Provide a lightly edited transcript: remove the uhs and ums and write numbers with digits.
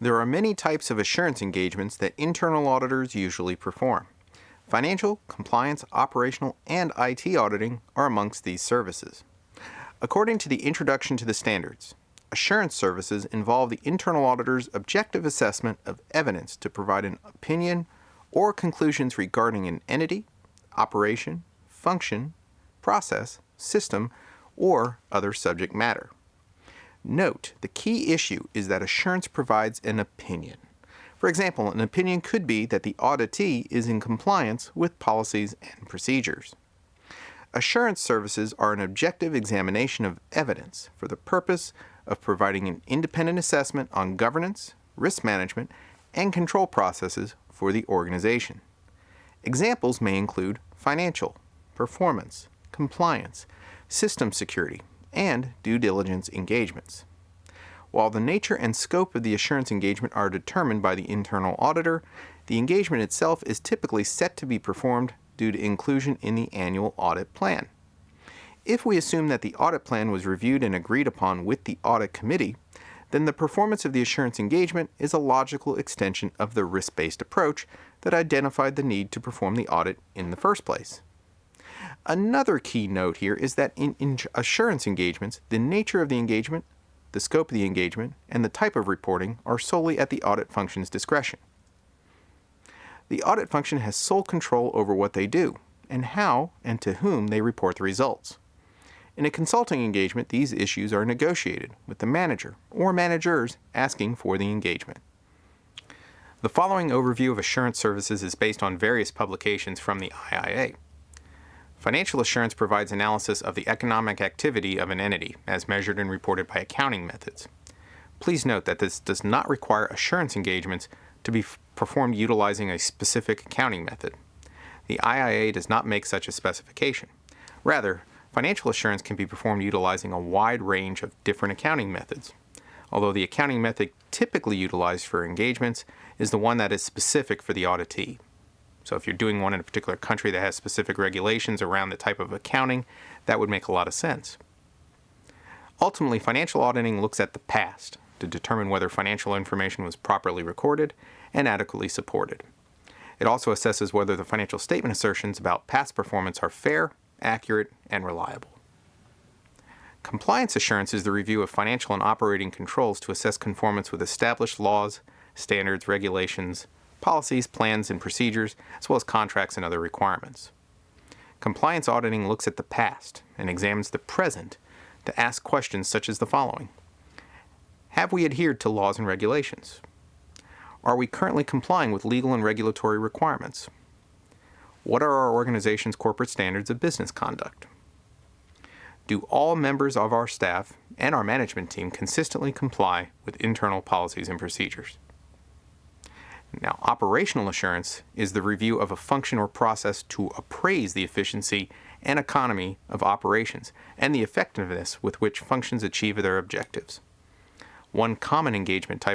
There are many types of assurance engagements that internal auditors usually perform. Financial, compliance, operational, and IT auditing are amongst these services. According to the Introduction to the Standards, assurance services involve the internal auditor's objective assessment of evidence to provide an opinion or conclusions regarding an entity, operation, function, process, system, or other subject matter. Note, the key issue is that assurance provides an opinion. For example, an opinion could be that the auditee is in compliance with policies and procedures. Assurance services are an objective examination of evidence for the purpose of providing an independent assessment on governance, risk management, and control processes for the organization. Examples may include financial, performance, compliance, system security, and due diligence engagements. While the nature and scope of the assurance engagement are determined by the internal auditor, the engagement itself is typically set to be performed due to inclusion in the annual audit plan. If we assume that the audit plan was reviewed and agreed upon with the audit committee, then the performance of the assurance engagement is a logical extension of the risk-based approach that identified the need to perform the audit in the first place. Another key note here is that in assurance engagements, the nature of the engagement, the scope of the engagement, and the type of reporting are solely at the audit function's discretion. The audit function has sole control over what they do, and how and to whom they report the results. In a consulting engagement, these issues are negotiated with the manager or managers asking for the engagement. The following overview of assurance services is based on various publications from the IIA. Financial assurance provides analysis of the economic activity of an entity, as measured and reported by accounting methods. Please note that this does not require assurance engagements to be performed utilizing a specific accounting method. The IIA does not make such a specification. Rather, financial assurance can be performed utilizing a wide range of different accounting methods, although the accounting method typically utilized for engagements is the one that is specific for the auditee. So if you're doing one in a particular country that has specific regulations around the type of accounting, that would make a lot of sense. Ultimately, financial auditing looks at the past to determine whether financial information was properly recorded and adequately supported. It also assesses whether the financial statement assertions about past performance are fair, accurate, and reliable. Compliance assurance is the review of financial and operating controls to assess conformance with established laws, standards, regulations, policies, plans, and procedures, as well as contracts and other requirements. Compliance auditing looks at the past and examines the present to ask questions such as the following. Have we adhered to laws and regulations? Are we currently complying with legal and regulatory requirements? What are our organization's corporate standards of business conduct? Do all members of our staff and our management team consistently comply with internal policies and procedures? Now, operational assurance is the review of a function or process to appraise the efficiency and economy of operations and the effectiveness with which functions achieve their objectives. One common engagement type